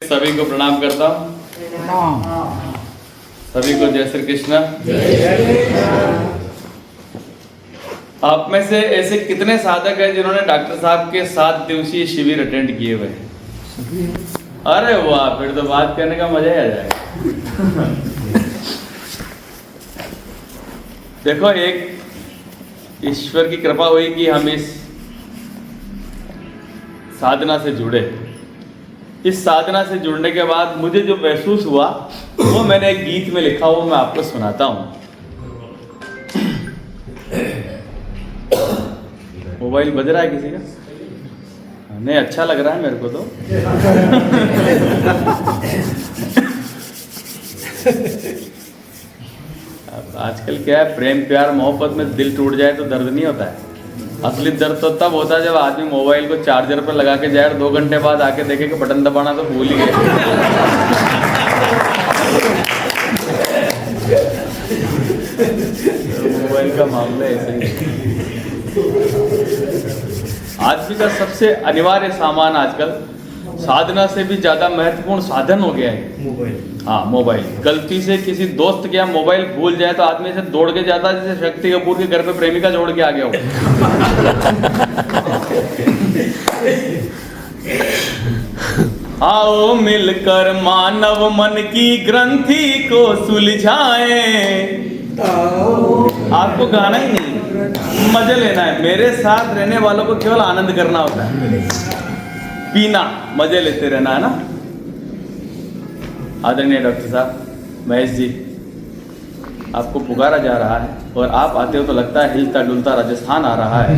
सभी को प्रणाम करता हूँ। सभी को जय श्री कृष्ण। आप में से ऐसे कितने साधक हैं जिन्होंने डॉक्टर साहब के 7 दिवसीय शिविर अटेंड किए हुए हैं? अरे वाह, फिर तो बात करने का मजा ही आ जाएगा। देखो, एक ईश्वर की कृपा हुई कि हम इस साधना से जुड़े। इस साधना से जुड़ने के बाद मुझे जो महसूस हुआ वो मैंने एक गीत में लिखा, वो मैं आपको सुनाता हूँ। मोबाइल बज रहा है किसी का? नहीं, अच्छा लग रहा है मेरे को तो। अब आजकल क्या है, प्रेम प्यार मोहब्बत में दिल टूट जाए तो दर्द नहीं होता है। असली दर्द तो तब होता है जब आदमी मोबाइल को चार्जर पर लगा के जाए और 2 घंटे बाद आके देखे कि बटन दबाना तो भूल ही गए। मोबाइल का मामला ऐसे ही। आदमी का सबसे अनिवार्य सामान आजकल साधना से भी ज्यादा महत्वपूर्ण साधन हो गया है मोबाइल। हाँ, मोबाइल। गलती से किसी दोस्त के यहाँ मोबाइल भूल जाए तो आदमी से दौड़ के जाता है जैसे शक्ति कपूर के घर पे प्रेमिका जोड़ के आ गया हो। आओ मिलकर मानव मन की ग्रंथि को सुलझाएं। आपको गाना ही नहीं, मजे लेना है। मेरे साथ रहने वालों को केवल आनंद करना होता है, पीना, मजे लेते रहना है ना। आदरणीय डॉक्टर साहब, महेश जी, आपको पुकारा जा रहा है और आप आते हो तो लगता है हिलता डुलता राजस्थान आ रहा है।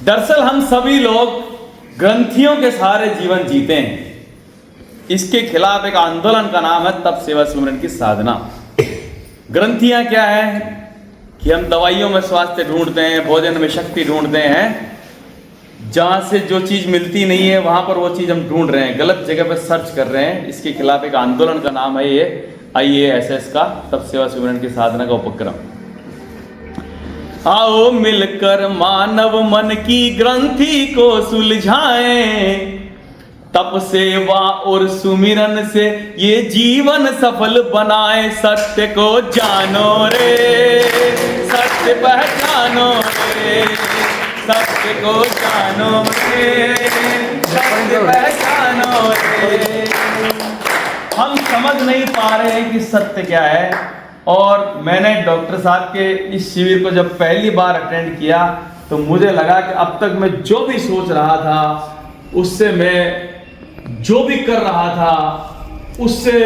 दरअसल हम सभी लोग ग्रंथियों के सहारे जीवन जीते हैं। इसके खिलाफ एक आंदोलन का नाम है तप सेवा सुमिरन की साधना। ग्रंथियां क्या है कि हम दवाइयों में स्वास्थ्य ढूंढते हैं, भोजन में शक्ति ढूंढते हैं, जहां से जो चीज मिलती नहीं है वहां पर वो चीज हम ढूंढ रहे हैं, गलत जगह पर सर्च कर रहे हैं। इसके खिलाफ एक आंदोलन का नाम है ये IASS का तप सेवा सुमिरन की साधना का उपक्रम। आओ मिलकर मानव मन की ग्रंथि को सुलझाएं, तप सेवा और सुमिरन से ये जीवन सफल बनाए। सत्य को जानो रे, सत्य पहचानो रे, सत्य को जानो रे, सत्य पहचानो रे। हम समझ नहीं पा रहे हैं कि सत्य क्या है। और मैंने डॉक्टर साहब के इस शिविर को जब पहली बार अटेंड किया तो मुझे लगा कि अब तक मैं जो भी सोच रहा था, उससे मैं जो भी कर रहा था, उससे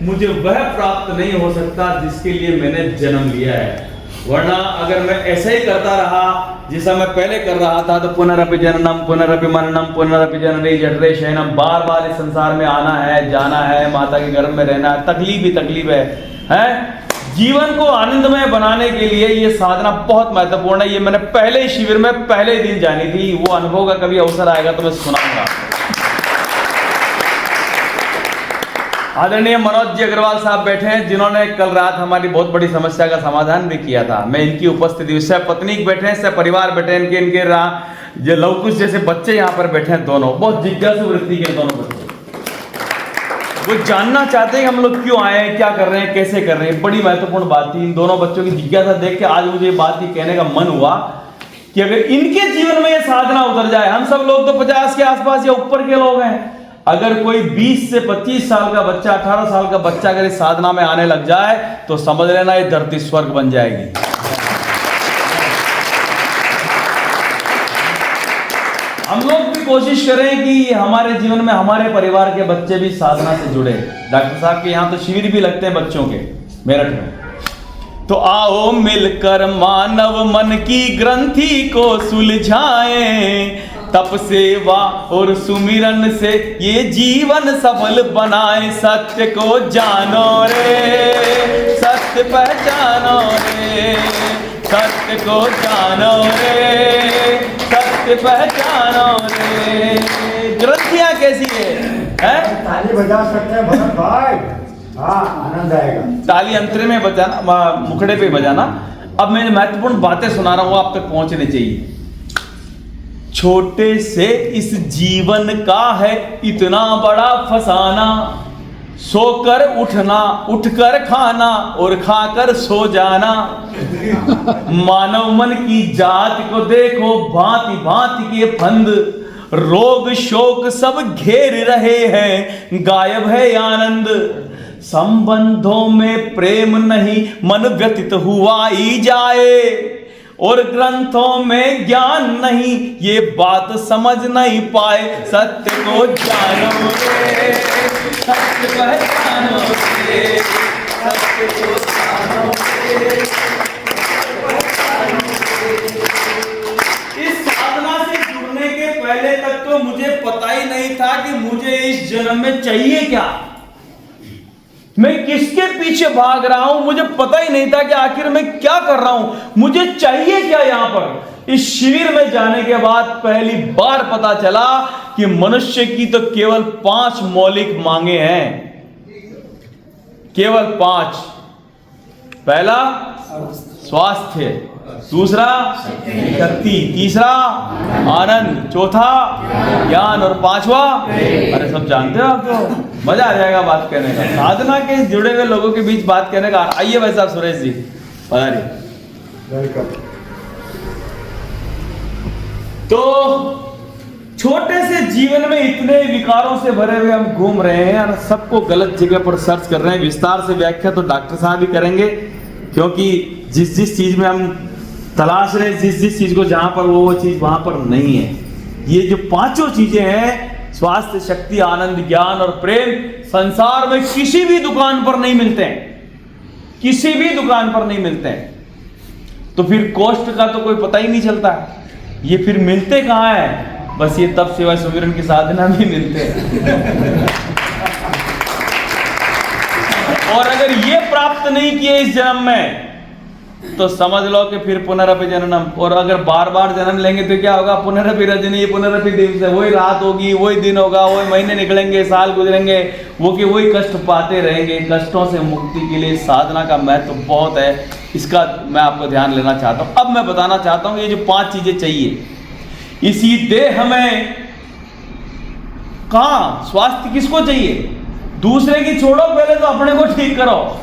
मुझे वह प्राप्त नहीं हो सकता जिसके लिए मैंने जन्म लिया है। वरना अगर मैं ऐसा ही करता रहा जैसा मैं पहले कर रहा था तो पुनरपि जननम पुनरपि मरणम पुनरपि जननी जठरे शयनम, बार बार इस संसार में आना है, जाना है, माता के गर्भ में रहना है, तकलीफ ही तकलीफ है। जीवन को आनंदमय बनाने के लिए ये साधना बहुत महत्वपूर्ण है। ये मैंने पहले शिविर में पहले दिन जानी थी। वो अनुभव का कभी अवसर आएगा तो मैं सुनाऊंगा। आदरणीय मनोज जी अग्रवाल साहब बैठे हैं, जिन्होंने कल रात हमारी बहुत बड़ी समस्या का समाधान भी किया था। मैं इनकी उपस्थिति, सह पत्नी बैठे हैं, सह परिवार बैठे हैं, इनके जो लवकुश जैसे बच्चे यहाँ पर बैठे हैं, दोनों बहुत जिज्ञासु वृत्ति के दोनों बच्चे। वो जानना चाहते हैं कि हम लोग क्यों आए हैं, क्या कर रहे हैं, कैसे कर रहे हैं। बड़ी महत्वपूर्ण बात थी। इन दोनों बच्चों की जिज्ञासा देख के आज मुझे बात ही कहने का मन हुआ कि अगर इनके जीवन में ये साधना उतर जाए, हम सब लोग तो 50 के आसपास या ऊपर के लोग हैं, अगर कोई 20 से 25 साल का बच्चा, 18 साल का बच्चा अगर इस साधना में आने लग जाए तो समझ लेना ये धरती स्वर्ग बन जाएगी। हम लोग भी कोशिश करें कि हमारे जीवन में हमारे परिवार के बच्चे भी साधना से जुड़े। डॉक्टर साहब के यहाँ तो शिविर भी लगते हैं बच्चों के, मेरठ में। तो आओ मिलकर मानव मन की ग्रंथि को सुलझाएं, तप सेवा और सुमिरन से ये जीवन सफल बनाए। सत्य को जानो रे, सत्य पहचानो रे, सत्य को जानो रे, सत्य पहचानो रे। ग्रंथियां कैसी है? है? ताली बजा सकते हैं भगत भाई, हाँ आनंद आएगा। ताली अंतरे में बजाना, मुखड़े पे बजाना। अब मैं महत्वपूर्ण बातें सुना रहा हूं, आप तक पहुंचनी चाहिए। छोटे से इस जीवन का है इतना बड़ा फसाना, सोकर उठना, उठकर खाना और खाकर सो जाना। मानव मन की जात को देखो, भांति भांति के फंद, रोग शोक सब घेर रहे हैं, गायब है आनंद। संबंधों में प्रेम नहीं, मन व्यतीत हुआ ही जाए, और ग्रंथों में ज्ञान नहीं, ये बात समझ नहीं पाए। सत्य को जानो रे, सत्य पहचानो रे, सत्य को जानो रे। इस साधना से जुड़ने के पहले तक तो मुझे पता ही नहीं था कि मुझे इस जन्म में चाहिए क्या, मैं किसके पीछे भाग रहा हूं। मुझे पता ही नहीं था कि आखिर मैं क्या कर रहा हूं, मुझे चाहिए क्या। यहां पर इस शिविर में जाने के बाद पहली बार पता चला कि मनुष्य की तो केवल 5 मौलिक मांगे हैं, केवल 5। पहला स्वास्थ्य, दूसरा शक्ति, तीसरा आनंद, चौथा ज्ञान और 5वां, अरे सब जानते हो आप, तो मजा आ जाएगा बात करने का। साधना के जुड़े हुए लोगों के बीच बात करने का। आइए भाई साहब सुरेश जी, तो छोटे से जीवन में इतने विकारों से भरे हुए हम घूम रहे हैं और सबको गलत जगह पर सर्च कर रहे हैं। विस्तार से व्याख्या तो डॉक्टर साहब ही करेंगे, क्योंकि जिस जिस चीज में हम तलाश रहे, जिस चीज को जहां पर वो चीज वहां पर नहीं है। ये जो 5 चीजें हैं, स्वास्थ्य, शक्ति, आनंद, ज्ञान और प्रेम, संसार में किसी भी दुकान पर नहीं मिलते हैं, किसी भी दुकान पर नहीं मिलते हैं। तो फिर कॉस्ट का तो कोई पता ही नहीं चलता, ये फिर मिलते कहां है? बस ये तप सेवा सुमिरन की साधना में मिलते हैं। और अगर ये प्राप्त नहीं किए इस जन्म में, तो समझ लो कि फिर पुनरपि जननम। और अगर बार बार जन्म लेंगे तो क्या होगा? पुनरपि रजनी, पुनरपि दिवस, वही रात होगी, वही दिन होगा, वही महीने निकलेंगे, साल गुजरेंगे, वो कि वही कष्ट पाते रहेंगे। कष्टों से मुक्ति के लिए साधना का महत्व बहुत है, इसका मैं आपको ध्यान लेना चाहता हूं। अब मैं बताना चाहता हूं ये जो 5 चीजें चाहिए इसी देह में। कहां स्वास्थ्य किसको चाहिए? दूसरे की छोड़ो, पहले तो अपने को ठीक करो।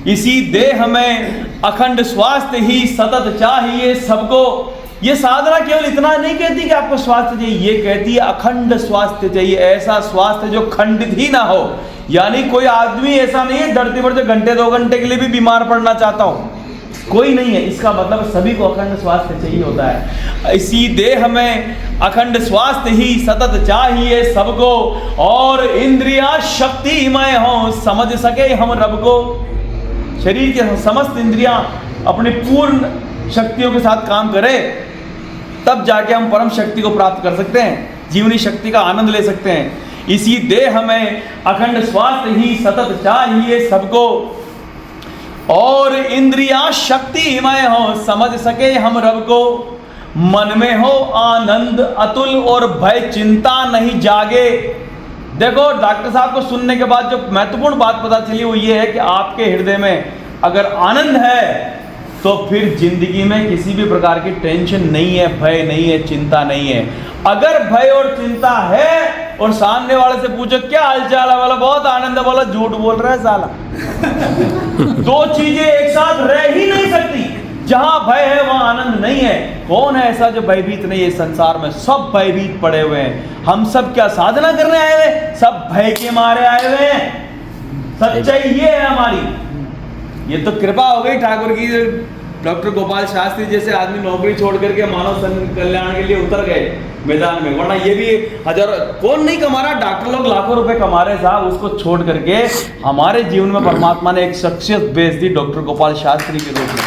इसी देह में अखंड स्वास्थ्य ही सतत चाहिए सबको। ये साधना केवल इतना नहीं कहती कि आपको स्वास्थ्य चाहिए, ये कहती है अखंड स्वास्थ्य चाहिए, ऐसा स्वास्थ्य जो खंडित ही ना हो। यानी कोई आदमी ऐसा नहीं है धरती पर जो घंटे 2 घंटे के लिए भी बीमार पड़ना चाहता हो, कोई नहीं है। इसका मतलब सभी को अखंड स्वास्थ्य चाहिए होता है। इसी देह में अखंड स्वास्थ्य ही सतत चाहिए सबको, और इंद्रिया शक्तिमय हो, समझ सके हम रब को। शरीर के समस्त इंद्रियां अपनी पूर्ण शक्तियों के साथ काम करें, तब जाके हम परम शक्ति को प्राप्त कर सकते हैं, जीवनी शक्ति का आनंद ले सकते हैं। इसी देह में अखंड स्वास्थ्य ही सतत चाहिए सबको, और इंद्रिया शक्तिमय हो, समझ सके हम रब को। मन में हो आनंद अतुल, और भय चिंता नहीं जागे। देखो डॉक्टर साहब को सुनने के बाद जो महत्वपूर्ण बात पता चली वो ये है कि आपके हृदय में अगर आनंद है तो फिर जिंदगी में किसी भी प्रकार की टेंशन नहीं है, भय नहीं है, चिंता नहीं है। अगर भय और चिंता है और सामने वाले से पूछो क्या हालचाल है, वाला बहुत आनंद है, बोला झूठ बोल रहा है साला। 2 चीजें एक साथ रह ही नहीं सकती। जहां भय है वहां आनंद नहीं है। कौन है ऐसा जो भयभीत नहीं है? संसार में सब भयभीत पड़े हुए हैं। हम सब क्या साधना करने आए हुए? सब भय के मारे आए हुए हैं। सच्चाई ये है हमारी। ये तो कृपा हो गई ठाकुर की, डॉक्टर गोपाल शास्त्री जैसे आदमी नौकरी छोड़ करके मानव कल्याण के लिए उतर गए मैदान में, वरना ये भी हजारों, कौन नहीं कमा रहा? डॉक्टर लोग लाखों रुपए कमा रहे साहब, उसको छोड़ करके हमारे जीवन में परमात्मा ने एक शख्सियत भेज दी डॉक्टर गोपाल शास्त्री के रूप में।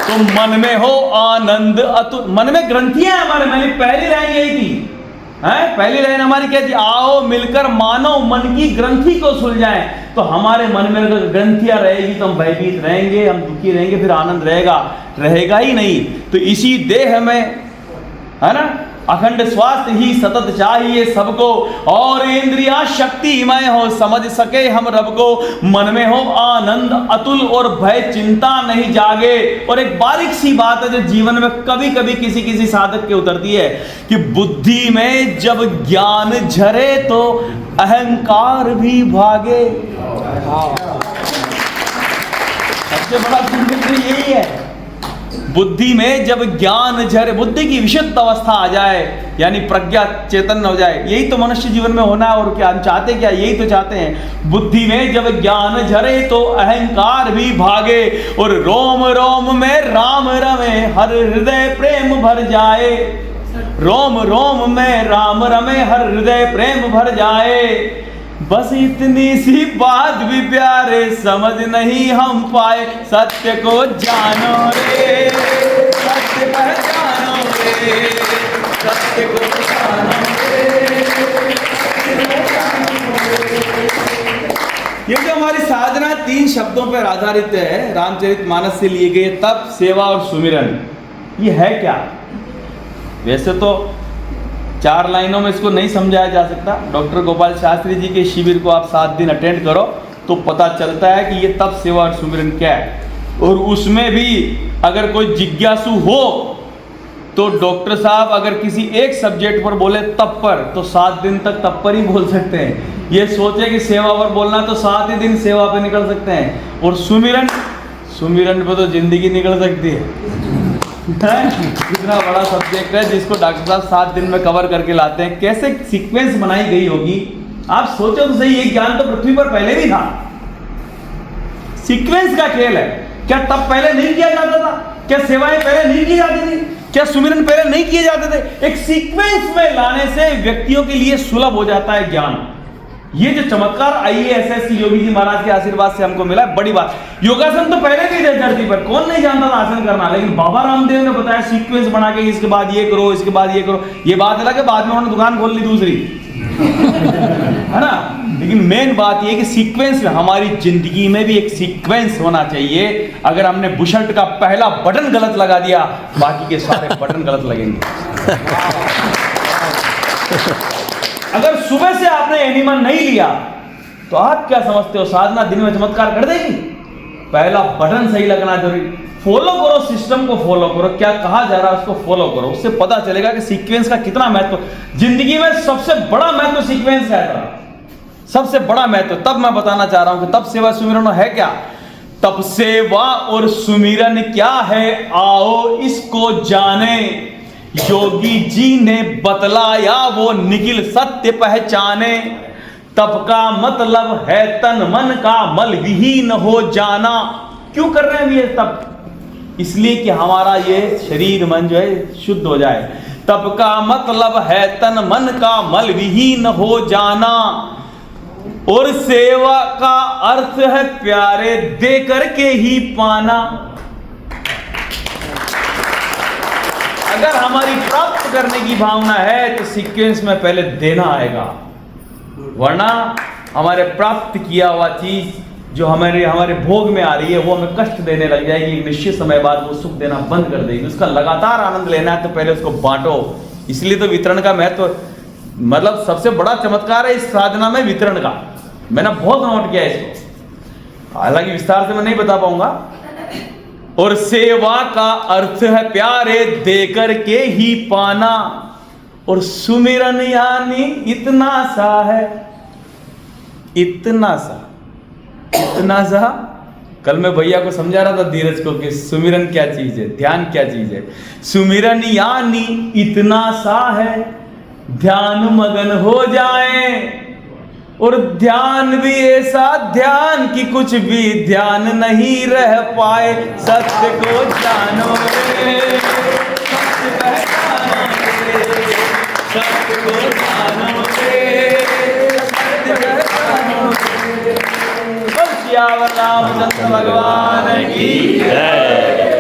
तो मन में हो आनंद अतुल। मन में ग्रंथियां हमारे, मैंने पहली लाइन यही थी, है पहली लाइन हमारी क्या थी? आओ मिलकर मानो मन की ग्रंथि को सुलझाएं। तो हमारे मन में अगर ग्रंथियां रहेगी तो हम भयभीत रहेंगे, हम दुखी रहेंगे, फिर आनंद रहेगा ही नहीं। तो इसी देह में है ना। अखंड स्वास्थ्य ही सतत चाहिए सबको, और इंद्रियां शक्तिमय हो, समझ सके हम रब को, मन में हो आनंद अतुल और भय चिंता नहीं जागे। और एक बारीक सी बात है जो जीवन में कभी कभी किसी किसी साधक के उतरती है कि बुद्धि में जब ज्ञान झरे तो अहंकार भी भागे। सबसे बड़ा गुण यही है, बुद्धि में जब ज्ञान झरे, बुद्धि की विशुद्ध अवस्था आ जाए, यानी प्रज्ञा चेतन हो जाए। यही तो मनुष्य जीवन में होना है, और क्या हम चाहते क्या, यही तो चाहते हैं। बुद्धि में जब ज्ञान झरे तो अहंकार भी भागे, और रोम रोम में राम रमे, हर हृदय प्रेम भर जाए। रोम रोम में राम रमे, हर हृदय प्रेम भर जाए। बस इतनी सी बात भी प्यारे समझ नहीं हम पाए, सत्य को जानो रे, सत्य पहचानो रे, सत्य को जानो रे। ये जो हमारी साधना 3 शब्दों पर आधारित है, रामचरितमानस से लिए गए तप, सेवा और सुमिरन, ये है क्या? वैसे तो 4 लाइनों में इसको नहीं समझाया जा सकता। डॉक्टर गोपाल शास्त्री जी के शिविर को आप 7 दिन अटेंड करो तो पता चलता है कि ये तप, सेवा और सुमिरन क्या है। और उसमें भी अगर कोई जिज्ञासु हो तो डॉक्टर साहब अगर किसी एक सब्जेक्ट पर बोले तप पर, तो 7 दिन तक तप पर ही बोल सकते हैं। ये सोचे कि सेवा पर बोलना तो 7 ही दिन सेवा पे निकल सकते हैं। और सुमिरन, सुमिरन पे तो जिंदगी निकल सकती है। कितना बड़ा सब्जेक्ट है जिसको डॉक्टर साहब 7 दिन में कवर करके लाते हैं। कैसे सीक्वेंस बनाई गई होगी, आप सोचो तो सही। ये ज्ञान तो पृथ्वी पर पहले भी था, सीक्वेंस का खेल है। क्या तब पहले नहीं किया जाता था? क्या सेवाएं पहले नहीं की जाती थी? क्या सुमिरन पहले नहीं किए जाते थे? एक सीक्वेंस में लाने से व्यक्तियों के लिए सुलभ हो जाता है ज्ञान। ये जो चमत्कार IASS योगी जी महाराज के आशीर्वाद से हमको मिला है, बड़ी बात। योगासन तो पहले भी थे धरती पर, कौन नहीं जानता था आसन करना, लेकिन बाबा रामदेव ने बताया सीक्वेंस बना के, इसके बाद ये करो, इसके बाद ये करो। ये बात अलग है, बाद में उन्होंने दुकान खोल ली दूसरी, है ना। लेकिन मेन बात ये कि सीक्वेंस, हमारी जिंदगी में भी एक सीक्वेंस होना चाहिए। अगर हमने बुशर्ट का पहला बटन गलत लगा दिया, बाकी के सारे बटन गलत लगेंगे। अगर सुबह से आपने एनिमल नहीं लिया तो आप क्या समझते हो साधना दिन में चमत्कार कर देगी? पहला बटन सही लगना जरूरी। फॉलो करो, सिस्टम को फॉलो करो, क्या कहा जा रहा है उसको फॉलो करो, उससे पता चलेगा कि सीक्वेंस का कितना महत्व। जिंदगी में सबसे बड़ा महत्व सीक्वेंस का है, सबसे बड़ा महत्व। तब मैं बताना चाह रहा हूं कि तब सेवा सुमिरन है क्या। तब सेवा और सुमिरन क्या है, आओ इसको जाने। योगी जी ने बतलाया वो निखिल सत्य पहचाने। तप का मतलब है तन मन का मल विहीन हो जाना। क्यों कर रहे हैं ये तप? इसलिए कि हमारा ये शरीर मन जो है शुद्ध हो जाए। तप का मतलब है तन मन का मल विहीन हो जाना। और सेवा का अर्थ है प्यारे दे करके ही पाना। अगर हमारी प्राप्त करने की भावना है तो सीक्वेंस में पहले देना आएगा, वरना हमारे प्राप्त किया हुआ चीज जो हमारे भोग में आ रही है वो हमें कष्ट देने लग जाएगी। एक निश्चित समय बाद वो सुख देना बंद कर देगी। उसका लगातार आनंद लेना है तो पहले उसको बांटो। इसलिए तो वितरण का महत्व, मतलब सबसे बड़ा चमत्कार है इस साधना में वितरण का। मैंने बहुत नोट किया इसको, हालांकि विस्तार से मैं नहीं बता पाऊंगा। और सेवा का अर्थ है प्यारे देकर के ही पाना। और सुमिरन यानी इतना सा है, इतना सा, इतना सा। कल मैं भैया को समझा रहा था धीरज को कि सुमिरन क्या चीज है, ध्यान क्या चीज है। सुमिरन यानी इतना सा है, ध्यान मगन हो जाए। और ध्यान भी ऐसा ध्यान कि कुछ भी ध्यान नहीं रह पाए। सत्य को जानो रे, सत्य पहचानो रे, सत्य को जानो रे, सत्य पहचानो रे। रामचंद्र भगवान की जय।